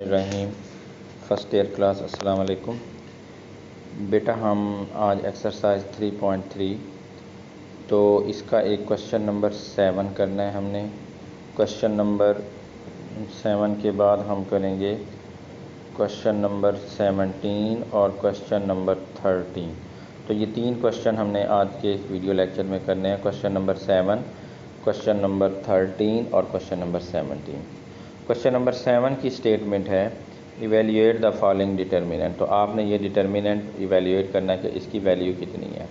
रहीम first year class अस्सलाम वालेकुम बेटा। हम आज एक्सरसाइज 3.3 तो इसका एक क्वेश्चन नंबर 7 करना है हमने। क्वेश्चन नंबर 7 के बाद हम करेंगे क्वेश्चन नंबर 17 और क्वेश्चन नंबर 13। तो ये 3 क्वेश्चन हमने आज के इस वीडियो लेक्चर में करने हैं। क्वेश्चन नंबर 7, क्वेश्चन नंबर 13 और क्वेश्चन नंबर 17। क्वेश्चन नंबर 7 की स्टेटमेंट है इवेल्यूएट द फॉलोइंग डिटर्मिनेंट। तो आपने ये डिटर्मिनेंट इवेल्यूएट करना है कि इसकी वैल्यू कितनी है।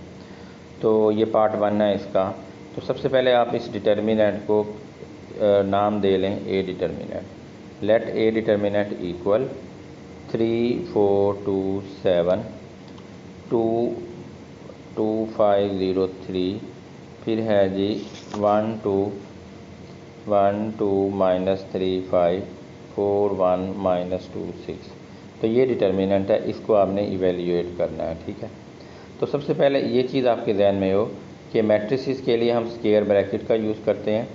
तो ये पार्ट 1 है इसका। तो सबसे पहले आप इस डिटर्मिनेंट को नाम दे लें A determinant. Let A determinant equal 3, 4, 2, 7, 2, 2, 5, 0, 3, फिर है जी 1, 2, 1, 2, -3, 5, 4, 1, -2, 6। तो ये डिटर्मिनेंट है, इसको आपने इवेल्यूएट करना है। ठीक है। तो सबसे पहले ये चीज़ आपके जहन में हो कि मैट्रिसेस के लिए हम स्क्वायर ब्रैकेट का यूज़ करते हैं,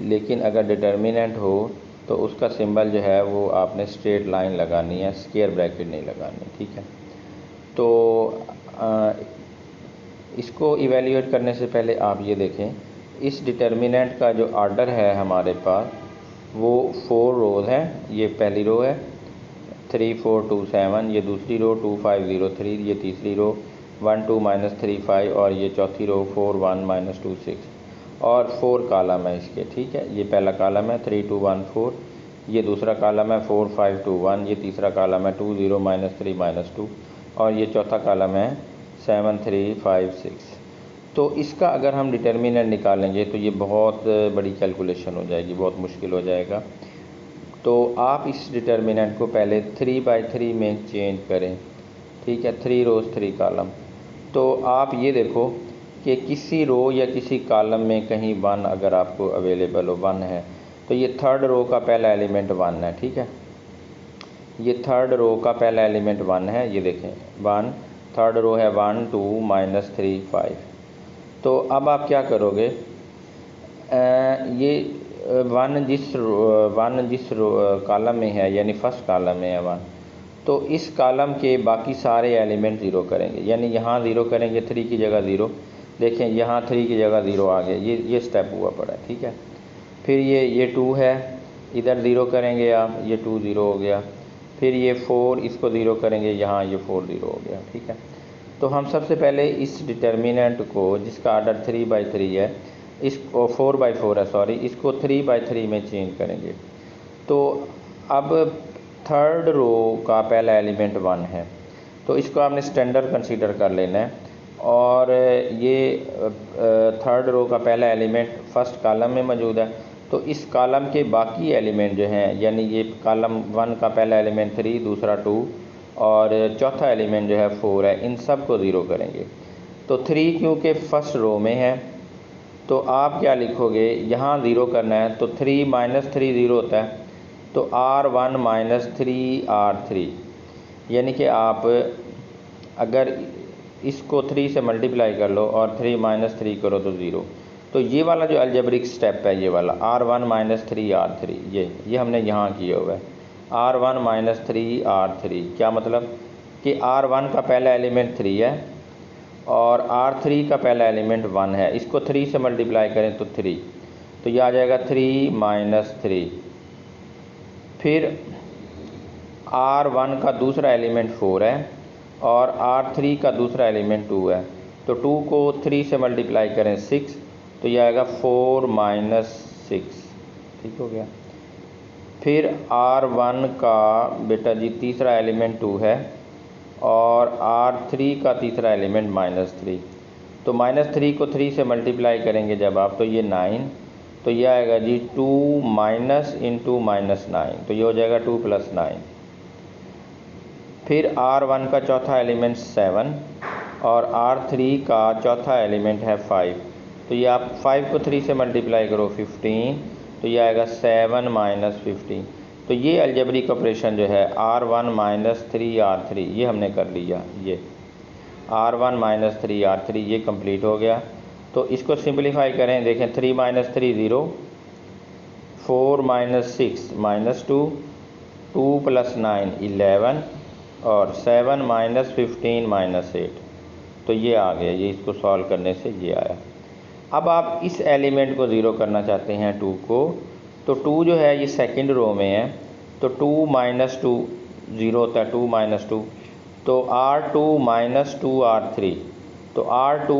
लेकिन अगर डिटर्मिनेंट हो तो उसका सिंबल जो है वो आपने स्ट्रेट लाइन लगानी है, स्क्वायर ब्रैकेट नहीं लगानी। ठीक है। तो इसको इवेल्यूएट करने से पहले आप ये देखें, इस डिटर्मिनेंट का जो ऑर्डर है हमारे पास वो 4 रोज़ हैं। ये पहली रो है 3, 4, 2, 7, ये दूसरी रो 2, 5, 0, 3, ये तीसरी रो 1, 2, -3, 5 और ये चौथी रो 4, 1, -2, 6 और 4 कालम है इसके। ठीक है। ये पहला कालम है 3, 2, 1, 4, ये दूसरा कालम है 4, 5, 2, 1, ये तीसरा कालम है 2, 0, -3, -2 और ये चौथा कालम है 7, 3, 5, 6। तो इसका अगर हम डिटर्मिनेंट निकालेंगे तो ये बहुत बड़ी कैलकुलेशन हो जाएगी, बहुत मुश्किल हो जाएगा। तो आप इस डिटर्मिनेंट को पहले 3/3 में चेंज करें। ठीक है। 3 रोज़ 3 कालम। तो आप ये देखो कि किसी रो या किसी कालम में कहीं 1 अगर आपको अवेलेबल हो, 1 है, तो ये थर्ड रो का पहला एलिमेंट 1 है। ठीक है। ये थर्ड रो का पहला एलिमेंट 1 है। ये देखें 1, थर्ड रो है 1, 2, -3, 5। तो अब आप क्या करोगे, ये 1 जिस कालम में है यानी फर्स्ट कालम में है 1, तो इस कालम के बाकी सारे एलिमेंट 0 करेंगे। यानी यहाँ 0 करेंगे, 3 की जगह 0। देखें यहाँ 3 की जगह 0 आ गया, ये स्टेप हुआ पड़ा है। ठीक है। फिर ये 2 है, इधर 0 करेंगे आप, ये 2 0 हो गया। फिर ये 4, इसको 0 करेंगे, यहाँ ये 4 0 हो गया। ठीक है। तो हम सबसे पहले इस डिटर्मिनेंट को जिसका ऑर्डर 3/3 है, इसको 4/4 है सॉरी, इसको 3/3 में चेंज करेंगे। तो अब थर्ड रो का पहला एलिमेंट 1 है, तो इसको आपने स्टैंडर्ड कंसीडर कर लेना है। और ये थर्ड रो का पहला एलिमेंट फर्स्ट कॉलम में मौजूद है, तो इस कॉलम के बाकी एलिमेंट जो हैं, यानी ये कॉलम 1 का पहला एलिमेंट 3, दूसरा 2 और चौथा एलिमेंट जो है 4 है, इन सब को 0 करेंगे। तो 3 क्योंकि फर्स्ट रो में है, तो आप क्या लिखोगे, यहाँ 0 करना है तो 3 -3 0 होता है, तो R1 -3 R3, यानी कि आप अगर इसको 3 से मल्टीप्लाई कर लो और 3 -3 करो तो 0। तो ये वाला जो अलजेब्रिक स्टेप है, ये वाला R1 -3 R3, ये हमने यहाँ किया हुआ है। R1 -3 R3 क्या मतलब कि R1 का पहला एलिमेंट 3 है और R3 का पहला एलिमेंट 1 है। इसको 3 से मल्टीप्लाई करें तो 3, तो ये आ जाएगा 3 -3। फिर R1 का दूसरा एलिमेंट 4 है और R3 का दूसरा एलिमेंट 2 है, तो 2 को 3 से मल्टीप्लाई करें 6, तो यह आएगा 4 -6। ठीक हो गया। फिर R1 का बेटा जी तीसरा एलिमेंट 2 है और R3 का तीसरा एलिमेंट -3, तो -3 को 3 से मल्टीप्लाई करेंगे जब आप, तो ये 9, तो यह आएगा जी 2 माइनस इंटू -9, तो ये हो जाएगा 2 + 9। फिर R1 का चौथा एलिमेंट 7 और R3 का चौथा एलिमेंट है 5, तो ये आप 5 को 3 से मल्टीप्लाई करो 15, तो ये आएगा 7 - 15। तो ये अलजेब्रिक ऑपरेशन जो है R1 -3 R3 ये हमने कर लिया। ये R1 -3 R3 ये कंप्लीट हो गया। तो इसको सिंपलीफाई करें, देखें 3 - 3 0, 4 - 6 -2 2 + 9 11 और 7 - 15 - 8। तो ये आ गया, ये इसको सॉल्व करने से ये आया। अब आप इस एलिमेंट को ज़ीरो करना चाहते हैं 2 को, तो 2 जो है ये सेकंड रो में है, तो 2 - 2 ज़ीरो होता है, 2 - 2, तो R2 - 2 R3, तो R2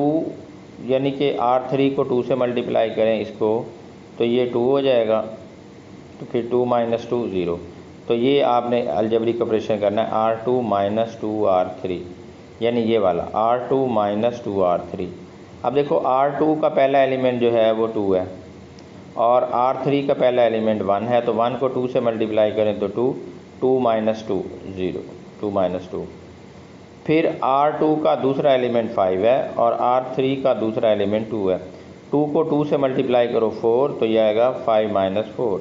यानी कि R3 को 2 से मल्टीप्लाई करें इसको, तो ये 2 हो जाएगा, तो फिर 2 - 2 ज़ीरो। तो ये आपने अलजेब्रिक ऑपरेशन करना है, R2 - 2 R3, यानी ये वाला R2 - 2 R3। अब देखो R2 का पहला एलिमेंट जो है वो 2 है और R3 का पहला एलिमेंट 1 है, तो 1 को 2 से मल्टीप्लाई करें तो 2, 2 - 2 ज़ीरो, 2 - 2। फिर R2 का दूसरा एलिमेंट 5 है और R3 का दूसरा एलिमेंट 2 है, 2 को 2 से मल्टीप्लाई करो 4, तो यह आएगा 5 - 4।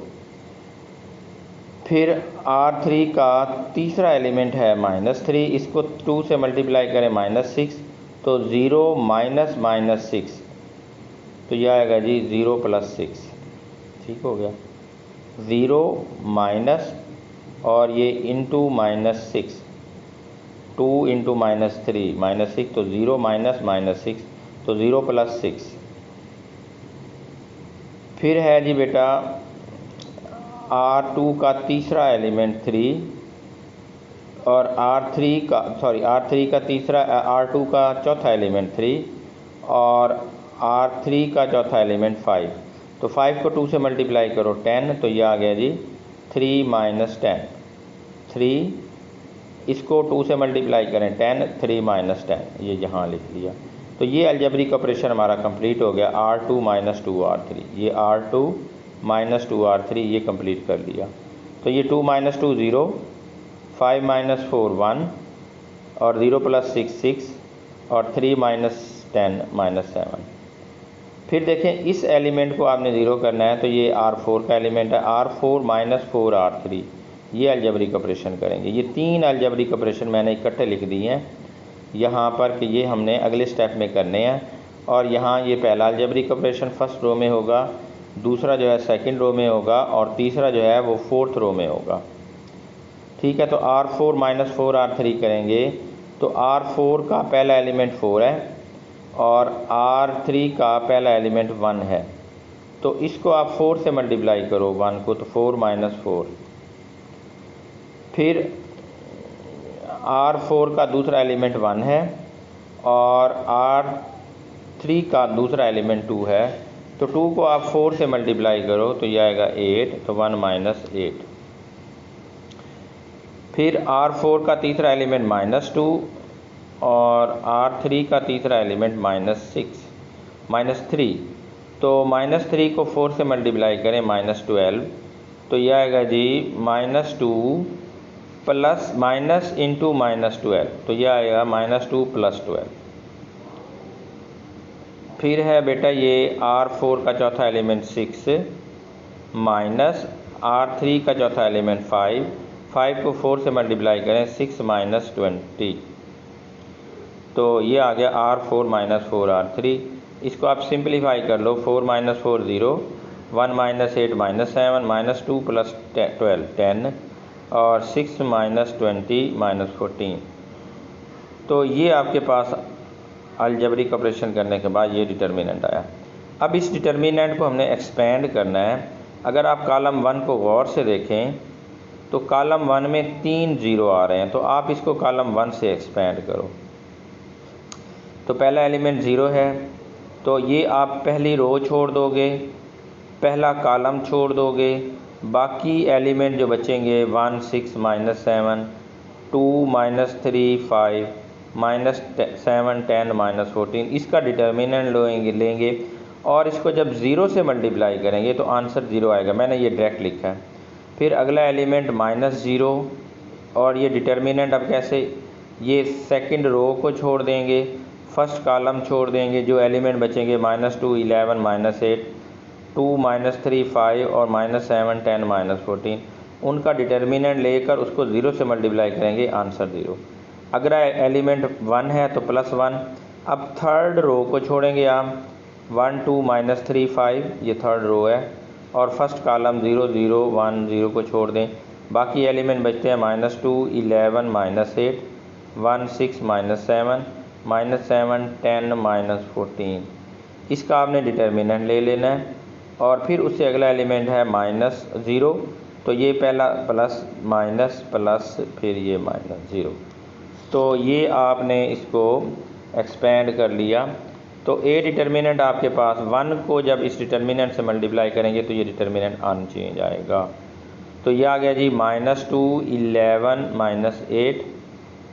फिर R3 का तीसरा एलिमेंट है -3, इसको 2 से मल्टीप्लाई करें -6, तो 0 - -6, तो यह आएगा जी 0 + 6। ठीक हो गया, 0 माइनस और ये इंटू -6, 2 इंटू -3 -6, तो 0 -6, तो 0 + 6। फिर है जी बेटा R2 का तीसरा एलिमेंट 3 और R3 का तीसरा R2 का चौथा एलिमेंट 3 और R3 का चौथा एलिमेंट 5, तो 5 को 2 से मल्टीप्लाई करो 10, तो ये आ गया जी 3 - 10, 3, इसको 2 से मल्टीप्लाई करें 10, 3 - 10, ये यहाँ लिख लिया। तो ये अलजेब्रिक ऑपरेशन हमारा कंप्लीट हो गया, R2 - 2 R3, ये R2 - 2 R3 ये कंप्लीट कर लिया। तो ये 2 - 2 ज़ीरो, 5 - 4 1 और 0 + 6 6 और 3 - 10 - 7। फिर देखें इस एलिमेंट को आपने ज़ीरो करना है, तो ये R4 का एलिमेंट है, R4 - 4 R3, ये अलजेब्रिक ऑपरेशन करेंगे। ये 3 अलजेब्रिक ऑपरेशन मैंने इकट्ठे लिख दिए हैं यहाँ पर कि ये हमने अगले स्टेप में करने हैं। और यहाँ ये पहला अलजेब्रिक ऑपरेशन फर्स्ट रो में होगा, दूसरा जो है सेकंड रो में होगा और तीसरा जो है वो फोर्थ रो में होगा। ठीक है, तो R4 - 4 R3 करेंगे, तो R4 का पहला एलिमेंट 4 है और R3 का पहला एलिमेंट 1 है, तो इसको आप 4 से मल्टीप्लाई करो 1 को, तो 4 - 4। फिर R4 का दूसरा एलिमेंट 1 है और R3 का दूसरा एलिमेंट 2 है, तो 2 को आप 4 से मल्टीप्लाई करो तो यह आएगा 8, तो 1 - 8। फिर R4 का तीसरा एलिमेंट -2 और R3 का तीसरा एलिमेंट -3, तो -3 को 4 से मल्टीप्लाई करें -12, तो यह आएगा जी -2 प्लस माइनस इंटू -12, तो यह आएगा -2 + 12। फिर है बेटा ये R4 का चौथा एलिमेंट 6 माइनस R3 का चौथा एलिमेंट 5, 5 को 4 से मल्टीप्लाई करें 6 - 20, तो ये आ गया R4 - 4 R3। इसको आप सिंप्लीफाई कर लो, 4 - 4 0, 1 - 8 - 7 -2 + 12 10 और 6 - 20 - 14। तो ये आपके पास अलजेब्रिक ऑपरेशन करने के बाद ये डिटर्मिनेंट आया। अब इस डिटर्मिनेंट को हमने एक्सपेंड करना है। अगर आप कॉलम 1 को गौर से देखें तो कॉलम 1 में 3 0 आ रहे हैं, तो आप इसको कॉलम 1 से एक्सपेंड करो। तो पहला एलिमेंट 0 है, तो ये आप पहली रो छोड़ दोगे, पहला कॉलम छोड़ दोगे, बाकी एलिमेंट जो बचेंगे 1 6 - 7 2 - 3 5 -7 10 -14, इसका डिटर्मिनेंट लेंगे और इसको जब 0 से मल्टीप्लाई करेंगे तो आंसर 0 आएगा। मैंने ये डायरेक्ट लिखा है। फिर अगला एलिमेंट -0 और ये डिटर्मिनेंट अब कैसे, ये सेकंड रो को छोड़ देंगे, फर्स्ट कॉलम छोड़ देंगे, जो एलिमेंट बचेंगे -2 11 -8 2 -3 5 और -7 10 -14, उनका डिटर्मिनेंट लेकर उसको 0 से मल्टीप्लाई करेंगे, आंसर 0। अगर एलिमेंट 1 है तो +1। अब थर्ड रो को छोड़ेंगे आप, 1 2 -3 5, ये थर्ड रो है और फर्स्ट कॉलम 0 0 1 0 को छोड़ दें, बाकी एलिमेंट बचते हैं -2, 11, -8, 1, 6, -7, -7, 10, -14। इसका आपने डिटर्मिनेंट ले लेना है और फिर उससे अगला एलिमेंट है -0, तो ये पहला प्लस माइनस प्लस फिर ये -0। तो ये आपने इसको एक्सपेंड कर लिया। तो ए डिटर्मिनेंट आपके पास 1 को जब इस डिटर्मिनेंट से मल्टीप्लाई करेंगे तो ये डिटर्मिनेंट अनचेंज आएगा। तो ये आ गया जी -2, 11, -8,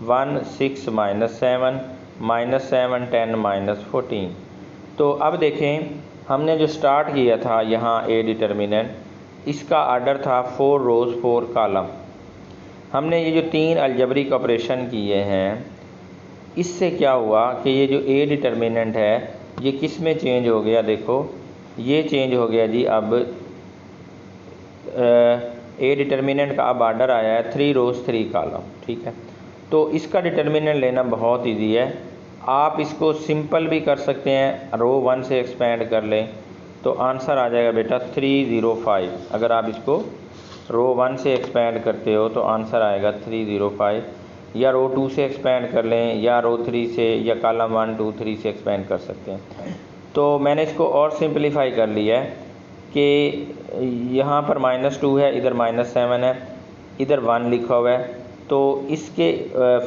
1, 6, -7, -7, 10, -14। तो अब देखें हमने जो स्टार्ट किया था यहाँ ए डिटर्मिनेंट, इसका आर्डर था 4 रोज़ 4 कॉलम। हमने ये जो 3 अलजेब्रिक ऑपरेशन किए हैं, इससे क्या हुआ कि ये जो ए डिटर्मिनेंट है ये किस में चेंज हो गया। देखो ये चेंज हो गया जी। अब ए डिटर्मिनेंट का अब आर्डर आया है 3 रोज़ 3 कॉलम। ठीक है, तो इसका डिटर्मिनेंट लेना बहुत इजी है। आप इसको सिंपल भी कर सकते हैं, रो 1 से एक्सपेंड कर लें तो आंसर आ जाएगा बेटा 305। अगर आप इसको रो 1 से एक्सपेंड करते हो तो आंसर आएगा 305, या रो 2 से एक्सपेंड कर लें या रो 3 से या कॉलम 1, 2, 3 से एक्सपेंड कर सकते हैं। तो मैंने इसको और सिंपलीफाई कर लिया है कि यहाँ पर -2 है, इधर -7 है, इधर 1 लिखा हुआ है, तो इसके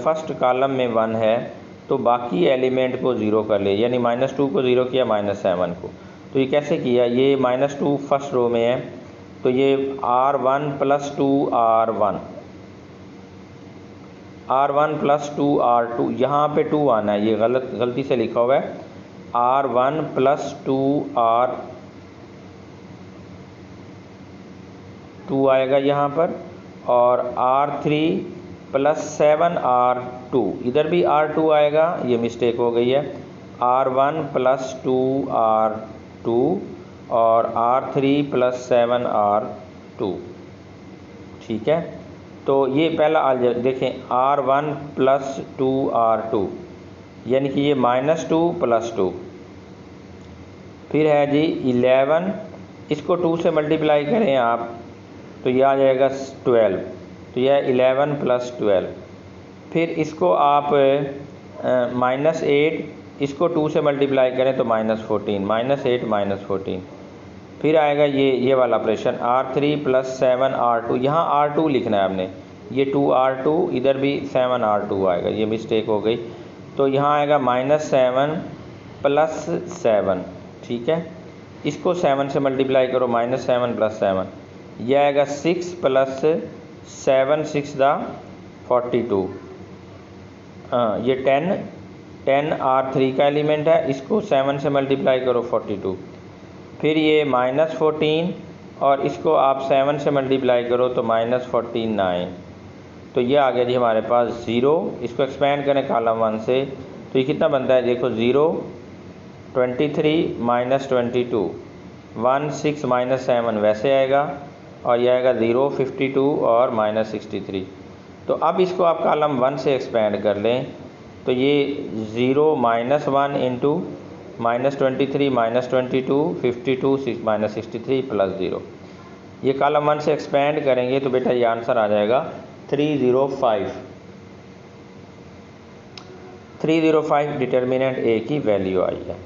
फर्स्ट कॉलम में 1 है तो बाकी एलिमेंट को 0 कर ले, यानी -2 को 0 किया, -7 को। तो ये कैसे किया, ये -2 फर्स्ट रो में है तो ये R1 + 2 R1, R1 + 2 R2, यहाँ पे 2 आना है, ये गलती से लिखा हुआ है। R1 + 2 R2 आएगा यहाँ पर, और R3 + 7 R2, इधर भी R2 आएगा, ये मिस्टेक हो गई है। R1 + 2 R2 और R3 + 7 R2। ठीक है, तो ये पहला अलजेब्रा देखें, R1 + 2 R2 यानी कि ये -2 + 2। फिर है जी 11, इसको 2 से मल्टीप्लाई करें आप तो ये आ जाएगा 12, तो यह 11 + 12। फिर इसको आप -8, इसको 2 से मल्टीप्लाई करें तो -14, -8 -14। फिर आएगा ये वाला ऑपरेशन R3 + 7 R2, यहाँ R2 लिखना है आपने, ये 2 R2, इधर भी 7 R2 आएगा, ये मिस्टेक हो गई। तो यहाँ आएगा -7 + 7। ठीक है, इसको 7 से मल्टीप्लाई करो, -7 + 7, यह आएगा 6 + 7, 6 दा 42। ये 10 R3 का एलिमेंट है, इसको 7 से मल्टीप्लाई करो 42। फिर ये -14 और इसको आप 7 से मल्टीप्लाई करो तो -49। तो ये आ गया जी हमारे पास 0। इसको एक्सपेंड करें कॉलम 1 से तो ये कितना बनता है, देखो 0, 23 -22, 1, 6 -7 वैसे आएगा, और यह आएगा 0, 52 और -63। तो अब इसको आप कॉलम 1 से एक्सपेंड कर लें तो ये 0 -1 इंटू -23 -22 52 -63 + 0। ये कॉलम 1 से एक्सपेंड करेंगे तो बेटा ये आंसर आ जाएगा 305। 305 डिटर्मिनेंट ए की वैल्यू आई है।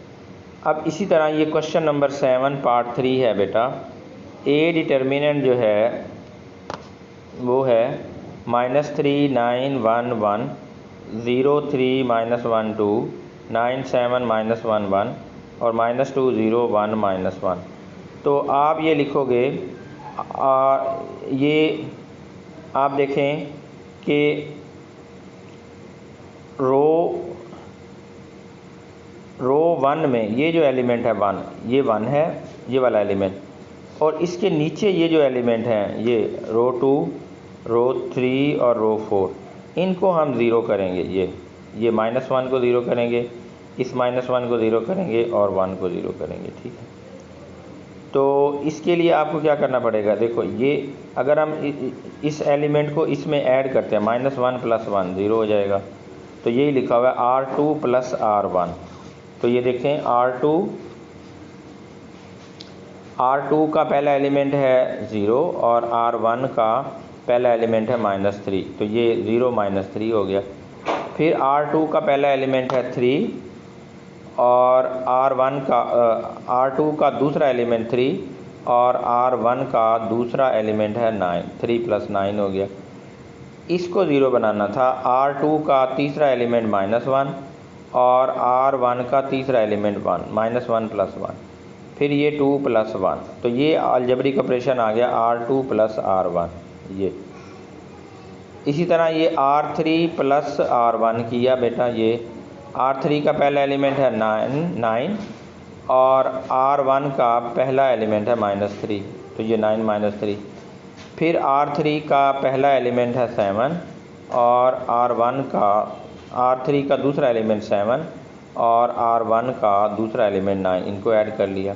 अब इसी तरह ये क्वेश्चन नंबर 7 पार्ट 3 है बेटा। ए डिटर्मिनेंट जो है वो है -3 9 1 1 0 3 -12 9 7 -11 और -2 0 1 -1। तो आप ये लिखोगे, ये आप देखें कि रो 1 में ये जो एलिमेंट है 1, ये 1 है, ये वाला एलिमेंट, और इसके नीचे ये जो एलिमेंट हैं ये रो 2, रो 3 और रो 4, इनको हम ज़ीरो करेंगे। ये -1 को ज़ीरो करेंगे, इस -1 को ज़ीरो करेंगे और 1 को ज़ीरो करेंगे। ठीक है, तो इसके लिए आपको क्या करना पड़ेगा, देखो ये अगर हम इस एलिमेंट को इसमें ऐड करते हैं, -1 + 1 0 हो जाएगा। तो यही लिखा हुआ है R2 + R1। तो ये देखें R2 का पहला एलिमेंट है 0 और R1 का पहला एलिमेंट है -3, तो ये 0 -3 हो गया। फिर R2 का पहला एलिमेंट है 3 और R2 का दूसरा एलिमेंट 3 और R1 का दूसरा एलिमेंट है 9, 3 + 9 हो गया। इसको 0 बनाना था। R2 का तीसरा एलिमेंट -1 और R1 का तीसरा एलिमेंट 1, -1 + 1, फिर ये 2 + 1, तो ये अलजेब्रिक ऑपरेशन आ गया R2 + R1 ये। इसी तरह ये R3 + R1 किया बेटा। ये R3 का पहला एलिमेंट है 9 और R1 का पहला एलिमेंट है -3, तो ये 9 - 3। फिर R3 का पहला एलिमेंट है 7 और R3 का दूसरा एलिमेंट 7 और R1 का दूसरा एलिमेंट 9, इनको ऐड कर लिया।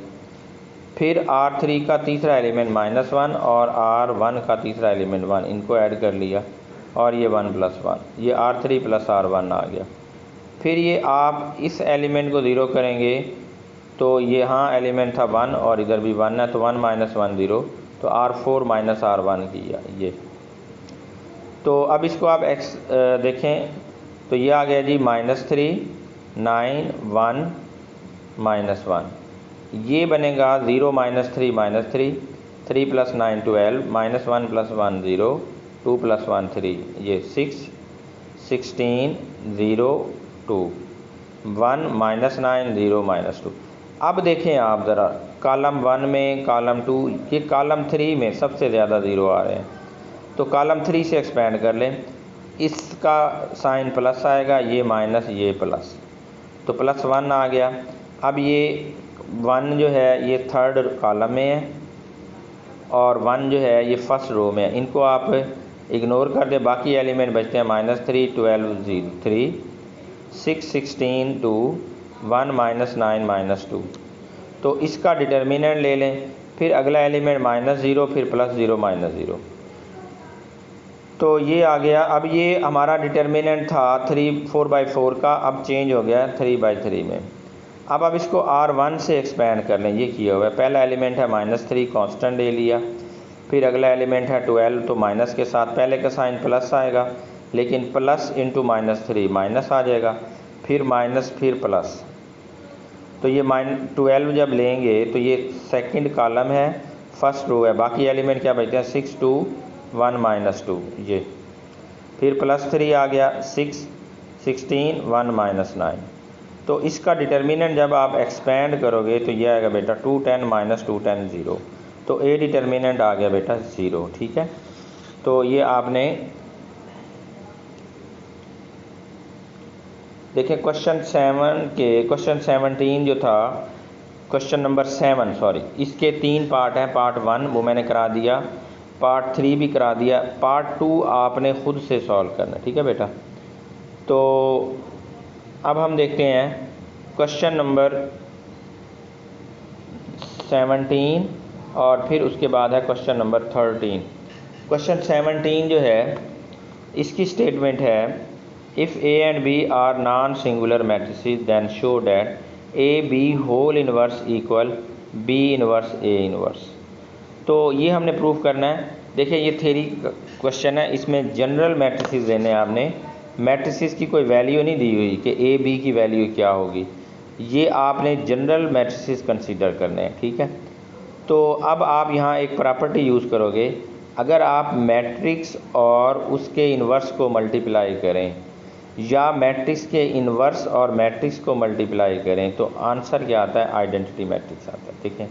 फिर R3 का तीसरा एलिमेंट -1 और R1 का तीसरा एलिमेंट 1, इनको ऐड कर लिया और ये 1 + 1, ये R3 + R1 आ गया। फिर ये आप इस एलिमेंट को 0 करेंगे तो यहाँ एलिमेंट था 1 और इधर भी 1 है, तो 1 - 1 0, तो R4 - R1 किया ये। तो अब इसको आप देखें तो ये आ गया जी -3 9 1 -1, ये बनेगा 0 - 3 -3, 3 + 9 12, -1 + 1 0, 2 + 1 3, ये 6 16 0 2 1 -9 0 -2। अब देखें आप ज़रा कॉलम 1 में, कॉलम 2, ये कॉलम 3 में सबसे ज़्यादा 0 आ रहे हैं, तो कॉलम 3 से एक्सपेंड कर लें। इसका साइन प्लस आएगा, ये माइनस ये प्लस, तो +1 आ गया। अब ये 1 जो है ये थर्ड कॉलम में है और 1 जो है ये फर्स्ट रो में है, इनको आप इग्नोर कर दें, बाकी एलिमेंट बचते हैं -3 12 3 6 16 2 1 -9 -2, तो इसका डिटर्मिनेंट ले लें। फिर अगला एलिमेंट -0, फिर +0 -0, तो ये आ गया। अब ये हमारा डिटर्मिनेंट था 4/4 का, अब चेंज हो गया 3/3 में। अब इसको R1 से एक्सपेंड कर लें, ये किया हुआ है। पहला एलिमेंट है -3, कांस्टेंट ले लिया। फिर अगला एलिमेंट है 12, तो माइनस के साथ पहले का साइन प्लस आएगा, लेकिन प्लस इंटू -3 माइनस आ जाएगा, फिर माइनस फिर प्लस, तो ये -12 जब लेंगे तो ये सेकंड कॉलम है, फर्स्ट रो है, बाकी एलिमेंट क्या बचते हैं 6 2 1 -2 ये। फिर +3 आ गया 6 16 1 -9, तो इसका डिटर्मिनेंट जब आप एक्सपेंड करोगे तो ये आएगा बेटा 2 10 -2 10 0, तो ए डिटर्मिनेंट आ गया बेटा 0। ठीक है, तो ये आपने देखिए क्वेश्चन 17 जो था, क्वेश्चन नंबर 7 सॉरी, इसके 3 पार्ट हैं। पार्ट 1 वो मैंने करा दिया, पार्ट 3 भी करा दिया, पार्ट 2 आपने खुद से सॉल्व करना है। ठीक है बेटा, तो अब हम देखते हैं क्वेश्चन नंबर 17 और फिर उसके बाद है क्वेश्चन नंबर 13। क्वेश्चन 17 जो है इसकी स्टेटमेंट है, if A and B are non singular matrices then show that AB whole inverse equal B inverse A inverse. तो ये हमने प्रूफ करना है। देखिए ये थ्योरी क्वेश्चन है, इसमें जनरल मैट्रिसेस देने हैं आपने, मैट्रिसेस की कोई वैल्यू नहीं दी हुई कि A B की वैल्यू क्या होगी, ये आपने जनरल मैट्रिसेस कंसीडर करने हैं। ठीक है, तो अब आप यहाँ एक प्रॉपर्टी यूज़ करोगे, अगर आप मैट्रिक्स और उसके इन्वर्स को मल्टीप्लाई करें या मैट्रिक्स के इन्वर्स और मैट्रिक्स को मल्टीप्लाई करें तो आंसर क्या आता है, आइडेंटिटी मैट्रिक्स आता है। ठीक है,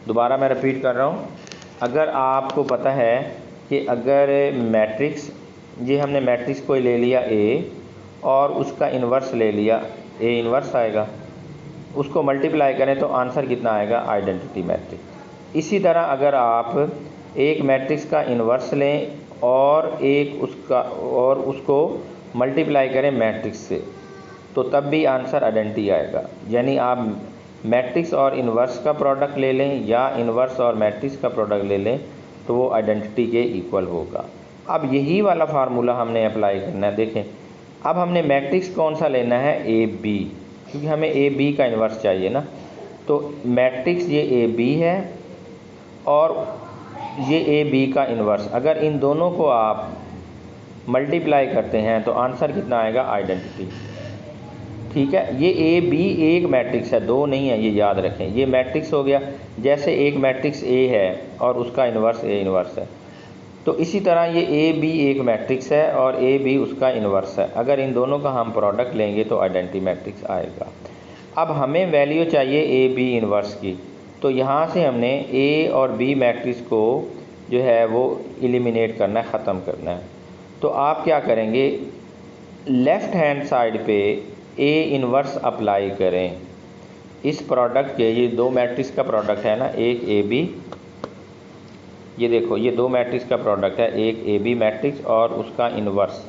दोबारा मैं रिपीट कर रहा हूँ, अगर आपको पता है कि अगर मैट्रिक्स, ये हमने मैट्रिक्स को ले लिया A और उसका इन्वर्स ले लिया, A इन्वर्स आएगा, उसको मल्टीप्लाई करें तो आंसर कितना आएगा, आइडेंटिटी मैट्रिक्स। इसी तरह अगर आप एक मैट्रिक्स का इन्वर्स लें और उसको मल्टीप्लाई करें मैट्रिक्स से, तो तब भी आंसर आइडेंटिटी आएगा। यानी आप मैट्रिक्स और इन्वर्स का प्रोडक्ट ले लें या इन्वर्स और मैट्रिक्स का प्रोडक्ट ले लें तो वो आइडेंटिटी के इक्वल होगा। अब यही वाला फार्मूला हमने अप्लाई करना है। देखें, अब हमने मैट्रिक्स कौन सा लेना है, AB, क्योंकि हमें AB का इन्वर्स चाहिए ना, तो मैट्रिक्स ये AB है और ये ए बी का इन्वर्स, अगर इन दोनों को आप मल्टीप्लाई करते हैं तो आंसर कितना आएगा, आइडेंटिटी। ठीक है, ये ए बी एक मैट्रिक्स है, दो नहीं है, ये याद रखें। ये मैट्रिक्स हो गया, जैसे एक मैट्रिक्स ए है और उसका इन्वर्स ए इन्वर्स है, तो इसी तरह ये ए बी एक मैट्रिक्स है और ए बी उसका इन्वर्स है। अगर इन दोनों का हम प्रोडक्ट लेंगे तो आइडेंटिटी मैट्रिक्स आएगा। अब हमें वैल्यू चाहिए ए बी इन्वर्स की, तो यहाँ से हमने ए और बी मैट्रिक्स को जो है वो एलिमिनेट करना है, ख़त्म करना है। तो आप क्या करेंगे, लेफ़्ट हैंड साइड पे ए इन्वर्स अप्लाई करें इस प्रोडक्ट के। ये दो मैट्रिक्स का प्रोडक्ट है ना, एक ए बी, ये देखो ये दो मैट्रिक्स का प्रोडक्ट है, एक ए बी मैट्रिक्स और उसका इन्वर्स।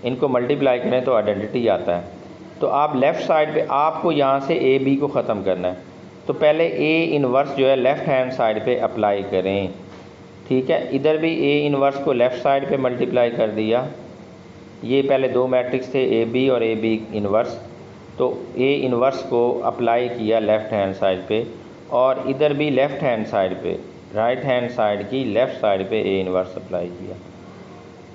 इनको मल्टीप्लाई करें तो आइडेंटिटी आता है। तो आप लेफ़्ट साइड पे, आपको यहाँ से ए बी को ख़त्म करना है, तो पहले ए इन्वर्स जो है लेफ़्ट हैंड साइड पे अप्लाई करें। ठीक है, इधर भी ए इन्वर्स को लेफ़्ट साइड पे मल्टीप्लाई कर दिया। ये पहले दो मैट्रिक्स थे ए बी और ए बी इन्वर्स, तो ए इन्वर्स को अप्लाई किया लेफ़्ट हैंड साइड पे, और इधर भी लेफ़्ट हैंड साइड पे, राइट हैंड साइड की लेफ़्ट साइड पे ए इन्वर्स अप्लाई किया।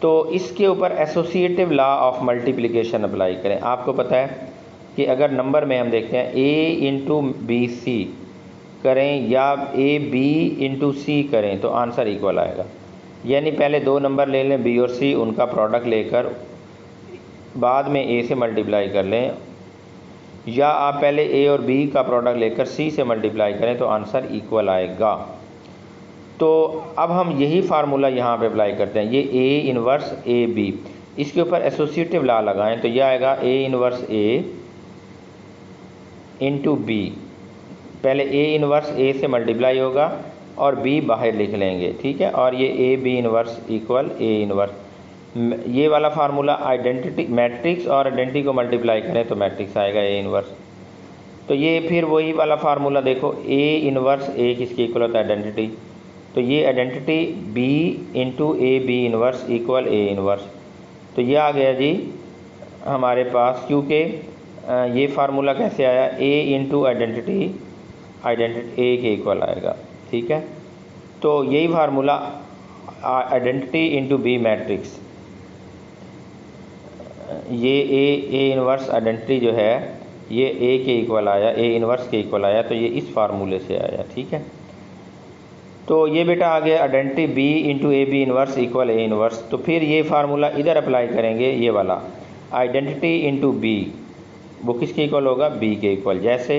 तो इसके ऊपर associative law of multiplication apply करें। आपको पता है कि अगर नंबर में हम देखते हैं ए इंटू बी सी करें या ए बी इंटू सी करें तो आंसर इक्वल आएगा। यानी पहले दो नंबर ले लें बी और सी, उनका प्रोडक्ट लेकर बाद में ए से मल्टीप्लाई कर लें, या आप पहले ए और बी का प्रोडक्ट लेकर सी से मल्टीप्लाई करें तो आंसर इक्वल आएगा। तो अब हम यही फार्मूला यहाँ पे अप्लाई करते हैं, ये ए इन्वर्स ए बी, इसके ऊपर एसोसिएटिव लॉ लगाएं तो यह आएगा A inverse A into B. पहले ए इन्वर्स ए से मल्टीप्लाई होगा और बी बाहर लिख लेंगे। ठीक है, और ये A B inverse equal A inverse. ये वाला फार्मूला आइडेंटिटी मैट्रिक्स और आइडेंटिटी को मल्टीप्लाई करें तो मैट्रिक्स आएगा ए इन्वर्स। तो ये फिर वही वाला फार्मूला देखो, ए इन्वर्स ए किसके इक्वल होता है, आइडेंटिटी। तो ये identity B into A B inverse equal A inverse. तो ये आ गया जी हमारे पास, क्योंकि ये फार्मूला कैसे आया, ए इंटू आइडेंटिटी ए के इक्वल आएगा। ठीक है, तो यही formula identity into B matrix, ये ए इन्वर्स आइडेंटिटी जो है ये ए के इक्वल आया, ए इन्वर्स के इक्वल आया, तो ये इस फार्मूले से आया। ठीक है, तो ये बेटा आ गया identity B into A B inverse equal A inverse. तो फिर ये फार्मूला इधर अप्लाई करेंगे, ये वाला आइडेंटिटी इंटू बी, वो किसके इक्वल होगा, बी के इक्वल। जैसे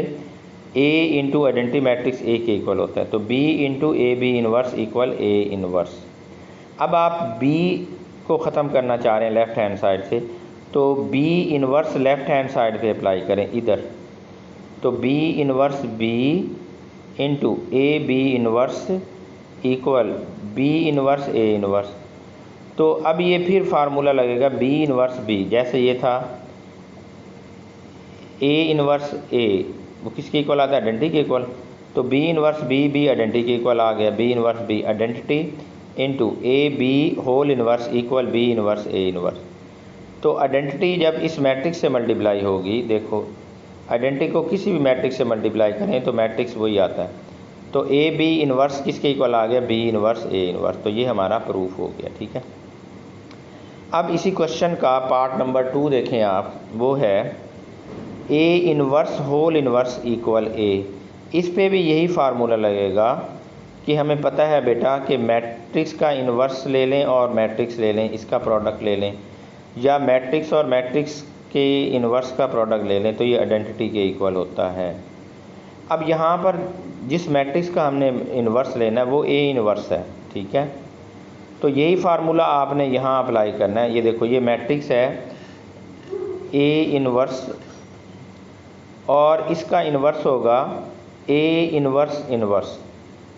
A into identity matrix A के इक्वल होता है, तो B into A B inverse equal A inverse. अब आप बी को ख़त्म करना चाह रहे हैं लेफ़्ट हैंड साइड से, तो B inverse left hand side पे अप्लाई करें इधर, तो B inverse B into A B inverse equal B inverse A inverse. तो अब ये फिर फार्मूला लगेगा बी इन्वर्स बी, जैसे ये था ए इन्वर्स ए, वो किसके इक्वल आता है, आइडेंटिटी के इक्वल। तो बी इन्वर्स बी भी आइडेंटिटी के इक्वल आ गया, B inverse B identity into A B whole inverse equal B inverse A inverse. तो आइडेंटिटी जब इस मैट्रिक्स से मल्टीप्लाई होगी, देखो आइडेंटिटी को किसी भी मैट्रिक्स से मल्टीप्लाई करें तो मैट्रिक्स वही आता है। तो ए बी इन्वर्स किसके इक्वल आ गया, बी इन्वर्स ए इन्वर्स। तो ये हमारा प्रूफ हो गया। ठीक है, अब इसी क्वेश्चन का पार्ट नंबर 2 देखें आप, वो है A inverse whole inverse equal ए। इस पे भी यही फार्मूला लगेगा कि हमें पता है बेटा कि मैट्रिक्स का इन्वर्स ले लें और मैट्रिक्स ले लें, इसका प्रोडक्ट ले लें, या मैट्रिक्स और मैट्रिक्स के इन्वर्स का प्रोडक्ट ले लें, तो ये आइडेंटिटी के इक्वल होता है। अब यहाँ पर जिस मैट्रिक्स का हमने इन्वर्स लेना है वो ए इन्वर्स है। ठीक है, तो यही फार्मूला आपने यहाँ अप्लाई करना है। ये देखो ये मैट्रिक्स है ए इन्वर्स और इसका इन्वर्स होगा ए इन्वर्स इन्वर्स,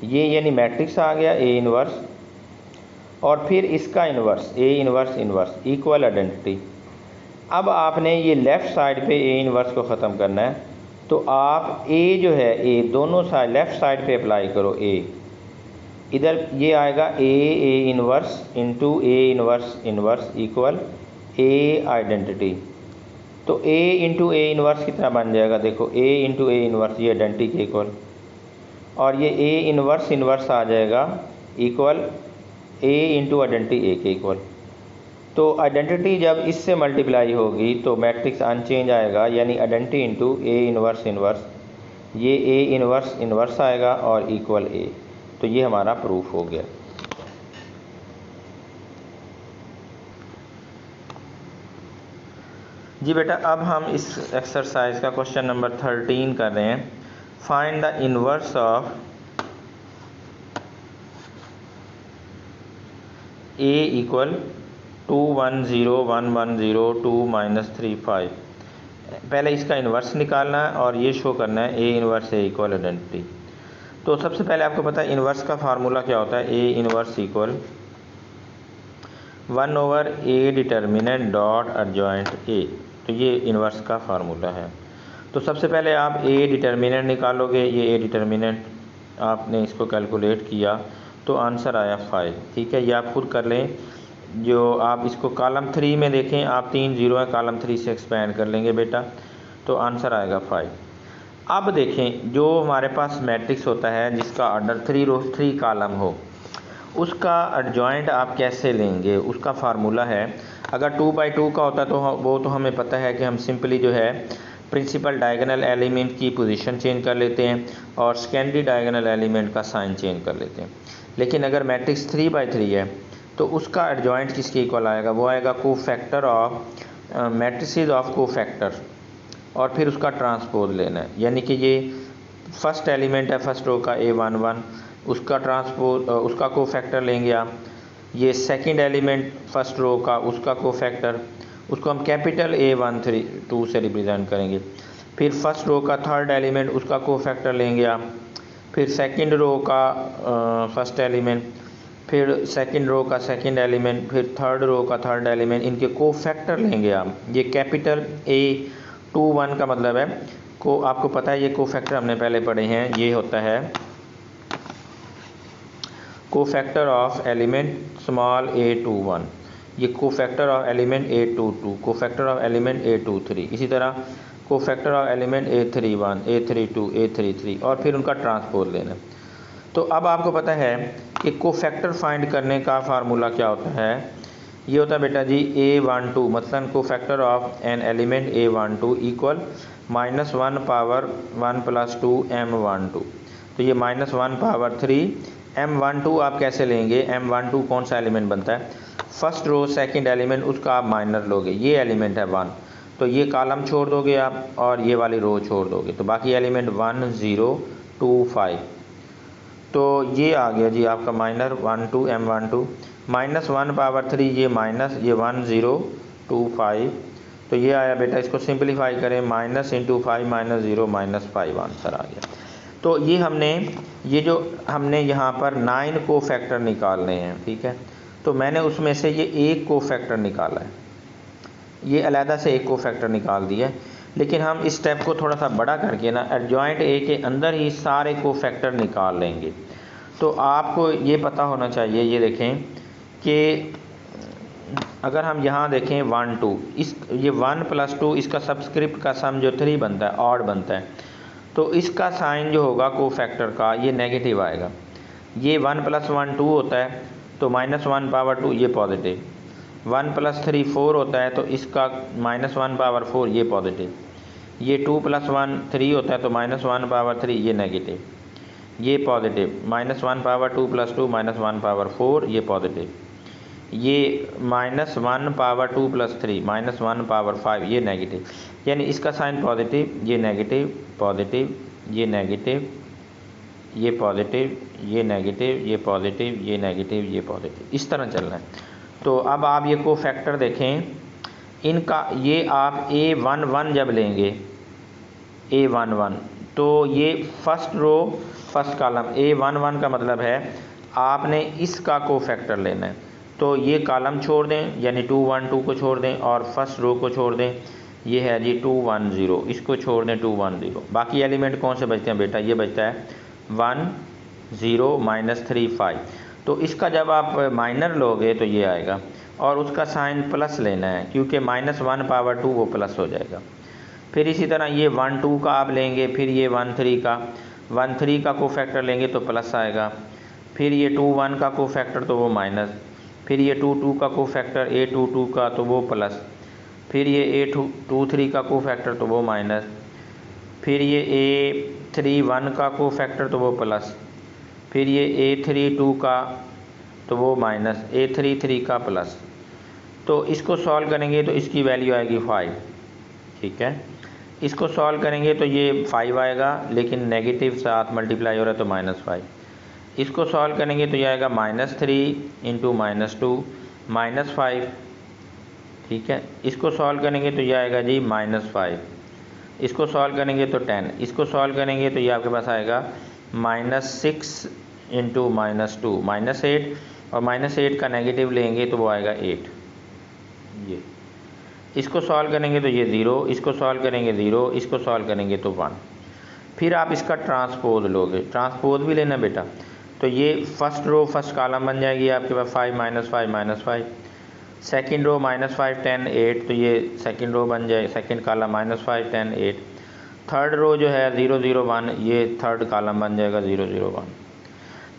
ये यानी मैट्रिक्स आ गया ए इन्वर्स, और फिर इसका inverse A inverse inverse equal identity. अब आपने ये लेफ़्ट साइड पे ए इन्वर्स को ख़त्म करना है, तो आप ए जो है ए दोनों साइड लेफ़्ट साइड पे अप्लाई करो ए, इधर ये आएगा A inverse into A inverse inverse equal A identity. तो ए इंटू ए इन्वर्स कितना बन जाएगा, देखो ए इंटू ए इन्वर्स, ये आइडेंटिटी के इक्वल, और ये ए इन्वर्स इन्वर्स आ जाएगा इक्वल ए इंटू आइडेंटिटी ए के इक्वल। तो आइडेंटिटी जब इससे मल्टीप्लाई होगी तो मैट्रिक्स अनचेंज आएगा, यानी identity into A inverse inverse, ये ए इन्वर्स इन्वर्स आएगा और इक्वल ए। तो ये हमारा प्रूफ हो गया। जी बेटा, अब हम इस एक्सरसाइज का क्वेश्चन नंबर 13 कर रहे हैं। Find the inverse of A equal 2101102 -35। पहले इसका इन्वर्स निकालना है और ये शो करना है A inverse A equal identity. तो सबसे पहले आपको पता है इन्वर्स का फार्मूला क्या होता है। A inverse equal 1/a determinant dot adjoint A. तो ये इन्वर्स का फार्मूला है। तो सबसे पहले आप ए डिटर्मिनेंट निकालोगे। ये ए डिटर्मिनेंट आपने इसको कैलकुलेट किया तो आंसर आया 5। ठीक है, ये आप खुद कर लें। जो आप इसको कॉलम 3 में देखें, आप 3 जीरो है, कॉलम 3 से एक्सपेंड कर लेंगे बेटा, तो आंसर आएगा 5। अब देखें, जो हमारे पास मैट्रिक्स होता है जिसका ऑर्डर 3 रो 3 कॉलम हो, उसका एडजॉइंट आप कैसे लेंगे, उसका फार्मूला है। अगर 2/2 का होता है तो वो तो हमें पता है कि हम सिंपली जो है प्रिंसिपल डायगोनल एलिमेंट की पोजीशन चेंज कर लेते हैं और सेकेंडरी डायगोनल एलिमेंट का साइन चेंज कर लेते हैं। लेकिन अगर मैट्रिक्स 3/3 है तो उसका एडजॉइंट किसके इक्वल आएगा, वो आएगा cofactor of matrices of cofactor, और फिर उसका ट्रांसपोज लेना है। यानी कि ये फर्स्ट एलिमेंट है फर्स्ट रो का A11, उसका ट्रांसपोज उसका कोफैक्टर लेंगे आप। ये सेकंड एलिमेंट फर्स्ट रो का, उसका कोफैक्टर, उसको हम कैपिटल A12 से रिप्रेजेंट करेंगे। फिर फर्स्ट रो का थर्ड एलिमेंट, उसका कोफैक्टर लेंगे आप। फिर सेकंड रो का फर्स्ट एलिमेंट, फिर सेकंड रो का सेकंड एलिमेंट, फिर थर्ड रो का थर्ड एलिमेंट, इनके कोफैक्टर लेंगे आप। ये कैपिटल A21 का मतलब है को, आपको पता है ये कोफैक्टर हमने पहले पढ़े हैं, ये होता है cofactor of element small A21, ये cofactor of element A22, cofactor of element A23, इसी तरह cofactor of element A31, A32, A33, और फिर उनका ट्रांसपोज लेना। तो अब आपको पता है कि कोफैक्टर फाइंड करने का फार्मूला क्या होता है। ये होता है बेटा जी A12, मतलब cofactor of an element A12 equal -1 power 1 + 2 M12। तो ये -1 पावर 3 M12 आप कैसे लेंगे, M12 कौन सा एलिमेंट बनता है, फर्स्ट रो सेकंड एलिमेंट, उसका आप माइनर लोगे। ये एलिमेंट है 1, तो ये कॉलम छोड़ दोगे आप और ये वाली रो छोड़ दोगे, तो बाकी एलिमेंट 1 0 2 5। तो ये आ गया जी आपका माइनर 1 2 M12 -1 पावर 3, ये माइनस, ये 1 0 2 5। तो ये आया बेटा, इसको सिंपलीफाई करें, -5 -0 -5 आंसर आ गया। तो ये जो हमने यहाँ पर 9 कोफैक्टर निकालने हैं, ठीक है। तो मैंने उसमें से ये एक कोफैक्टर निकाला है, ये अलहदा से एक कोफैक्टर निकाल दिया है। लेकिन हम इस स्टेप को थोड़ा सा बड़ा करके ना एडजॉइंट ए के अंदर ही सारे कोफैक्टर निकाल लेंगे। तो आपको ये पता होना चाहिए, ये देखें कि अगर हम यहाँ देखें 1 2, ये 1 + 2 इसका सबस्क्रिप्ट का सम जो 3 बनता है, ऑड बनता है, तो इसका साइन जो होगा कोफैक्टर का ये नेगेटिव आएगा। ये 1 + 1 2 होता है तो -1 पावर 2 ये पॉजिटिव, 1 + 3 4 होता है तो इसका -1 पावर 4 ये पॉजिटिव, ये 2 + 1 3 होता है तो -1 पावर 3 ये नेगेटिव, ये पॉजिटिव, -1 पावर 2 + 2 -1 पावर 4 ये पॉजिटिव, ये -1 पावर 2 + 3 -1 पावर 5 ये नेगेटिव। यानी इसका साइन पॉजिटिव, ये नेगेटिव, पॉजिटिव, ये नेगेटिव, ये पॉजिटिव, ये नेगेटिव, ये पॉजिटिव, ये नेगेटिव, ये पॉजिटिव, इस तरह चलना है। तो अब आप ये कोफैक्टर देखें इनका, ये आप A11 जब लेंगे, A11, तो ये first row first column, A11 का मतलब है आपने इसका कोफैक्टर लेना है। तो ये कॉलम छोड़ दें, यानी 2 1 2 को छोड़ दें और फर्स्ट रो को छोड़ दें, ये है जी 2 1 0, इसको छोड़ दें 2 1 0। बाकी एलिमेंट कौन से बचते हैं बेटा, ये बचता है 1 0 -3 5। तो इसका जब आप माइनर लोगे तो ये आएगा और उसका साइन प्लस लेना है, क्योंकि -1 पावर 2 वो प्लस हो जाएगा। फिर इसी तरह ये 1 2 का आप लेंगे, फिर ये 1 3 का कोफैक्टर लेंगे तो प्लस आएगा, फिर ये 2 1 का कोफैक्टर तो वो माइनस, फिर ये 2 2 का कोफैक्टर A 2 2 का तो वो प्लस, फिर ये A 2 3 का कोफैक्टर तो वो माइनस, फिर ये A 3 1 का कोफैक्टर तो वो प्लस, फिर ये A 3 2 का तो वो माइनस, A 3 3 का प्लस। तो इसको सॉल्व करेंगे तो इसकी वैल्यू आएगी 5, ठीक है। इसको सॉल्व करेंगे तो ये 5 आएगा, लेकिन नेगेटिव साथ मल्टीप्लाई हो रहा है तो -5। इसको सॉल्व करेंगे तो ये आएगा -3 इंटू -2 -5, ठीक है। इसको सॉल्व करेंगे तो ये आएगा जी -5। इसको सॉल्व करेंगे तो 10। इसको सॉल्व करेंगे तो ये आपके पास आएगा -6 इंटू -2 -8, और -8 का नेगेटिव लेंगे तो वो आएगा 8। ये इसको सॉल्व करेंगे तो ये 0, इसको सॉल्व करेंगे 0, इसको सॉल्व करेंगे तो 1। फिर आप इसका ट्रांसपोज लोगे, ट्रांसपोज भी लेना बेटा। तो ये फर्स्ट रो फर्स्ट कॉलम बन जाएगी आपके पास 5 -5 -5, सेकंड रो -5 10 8, तो ये सेकंड रो बन जाए, सेकंड कॉलम -5 10 8। थर्ड रो जो है 0 0 1, ये थर्ड कॉलम बन जाएगा 0 0 1।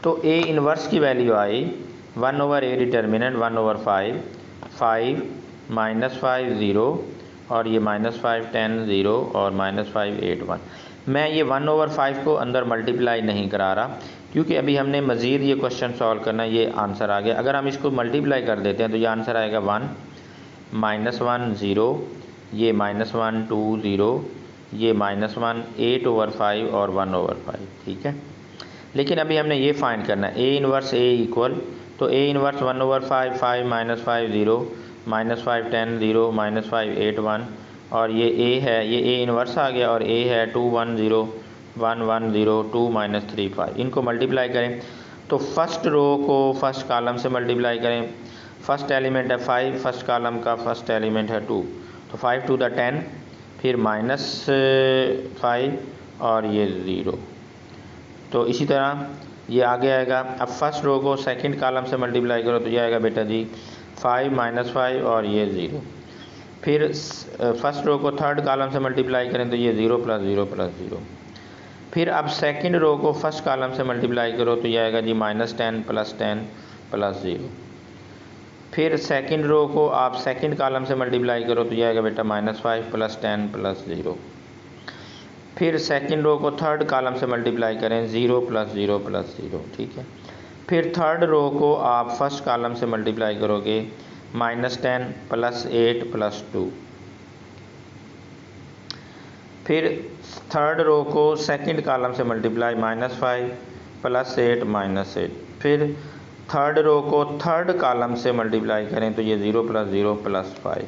तो A इन्वर्स की वैल्यू आई 1/A डिटर्मिनेंट 1/5 5 -5 0, और ये -5 10 0, और -5 8 1। मैं ये 1/5 को अंदर मल्टीप्लाई नहीं करा रहा, क्योंकि अभी हमने मज़ीद ये क्वेश्चन सॉल्व करना है। ये आंसर आ गया। अगर हम इसको मल्टीप्लाई कर देते हैं तो ये आंसर आएगा 1 -1 0, ये -1 2 0, ये -1 8/5 और 1/5, ठीक है। लेकिन अभी हमने ये फाइंड करना है A इन्वर्स A इक्वल, तो A इन्वर्स 1/5 5 -5 0 -5 10 0 -5 8 1, और ये A है, ये A इन्वर्स आ गया, और A है 2 1 0 1 1 0 2 -3 5। इनको मल्टीप्लाई करें तो फर्स्ट रो को फर्स्ट कॉलम से मल्टीप्लाई करें। फर्स्ट एलिमेंट है 5, फर्स्ट कॉलम का फर्स्ट एलिमेंट है 2, तो 5 to the 10, फिर -5 और ये 0। तो इसी तरह ये आगे आएगा। अब फर्स्ट रो को सेकंड कॉलम से मल्टीप्लाई करो तो ये आएगा बेटा जी 5 -5 और ये 0। फिर फर्स्ट रो को थर्ड कॉलम से मल्टीप्लाई करें तो ये 0 + 0 + 0। फिर अब सेकंड रो को फर्स्ट कॉलम से मल्टीप्लाई करो तो ये आएगा जी -10 + 10 + 0। फिर सेकंड रो को आप सेकंड कॉलम से मल्टीप्लाई करो तो ये आएगा बेटा -5 + 10 + 0। फिर सेकंड रो को थर्ड कॉलम से मल्टीप्लाई करें 0 + 0 + 0, ठीक है। फिर थर्ड रो को आप फर्स्ट कॉलम से मल्टीप्लाई करोगे -10 + 8 + 2। फिर थर्ड रो को सेकंड कॉलम से मल्टीप्लाई -5 + 8 -8। फिर थर्ड रो को थर्ड कॉलम से मल्टीप्लाई करें तो ये 0 + 0 + 5।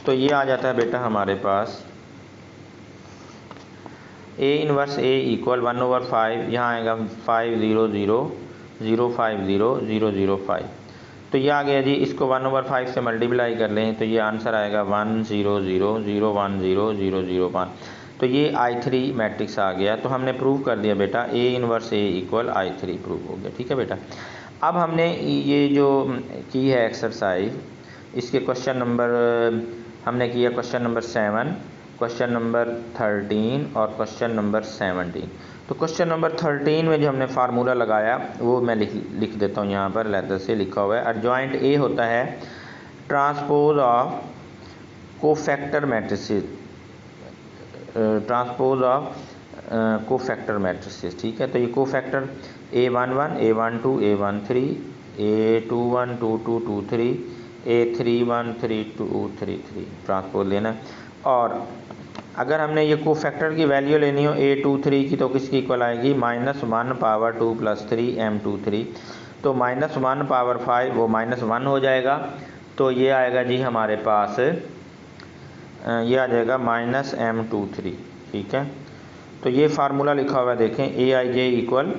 तो ये आ जाता है बेटा हमारे पास A इन्वर्स A इक्वल 1/5, यहाँ आएगा 5 0 0 0 5 0 0 0 5। तो ये आ गया जी। इसको 1/5 से मल्टीप्लाई कर लें तो ये आंसर आएगा 1 0 0 0 1 0 0 0 1। तो ये I3 मैट्रिक्स आ गया। तो हमने प्रूव कर दिया बेटा A inverse A equal I3 prove हो गया, ठीक है बेटा। अब हमने ये जो की है एक्सरसाइज, इसके क्वेश्चन नंबर हमने किया क्वेश्चन नंबर 7, क्वेश्चन नंबर 13 और क्वेश्चन नंबर 17। तो क्वेश्चन नंबर 13 में जो हमने फार्मूला लगाया वो मैं लिख देता हूँ यहाँ पर, लेटर से लिखा हुआ है। एडजॉइंट A होता है transpose of cofactor matrices, transpose of cofactor matrices, ठीक है। तो ये cofactor A11 A12 A13 A21 22 23 A31 32 33 transpose लेना। और अगर हमने ये कोफैक्टर की वैल्यू लेनी हो A23 की तो किसकी इक्वल आएगी -1 पावर 2 + 3 M23। तो -1 पावर 5 वो -1 हो जाएगा। तो ये आएगा जी हमारे पास, ये आ जाएगा -M23, ठीक है। तो ये फार्मूला लिखा हुआ है देखें, AIJ equal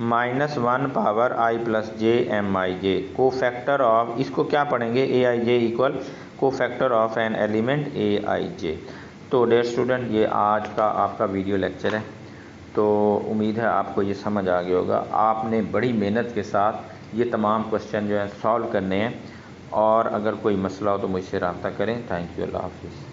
-1 power I + j MIJ cofactor of, इसको क्या पढ़ेंगे AIJ equal cofactor of an element AIJ। तो डियर स्टूडेंट, ये आज का आपका वीडियो लेक्चर है। तो उम्मीद है आपको ये समझ आ गया होगा। आपने बड़ी मेहनत के साथ ये तमाम क्वेश्चन जो है सॉल्व करने हैं, और अगर कोई मसला हो तो मुझसे रब्ता करें। थैंक यू, अल्लाह हाफिज़।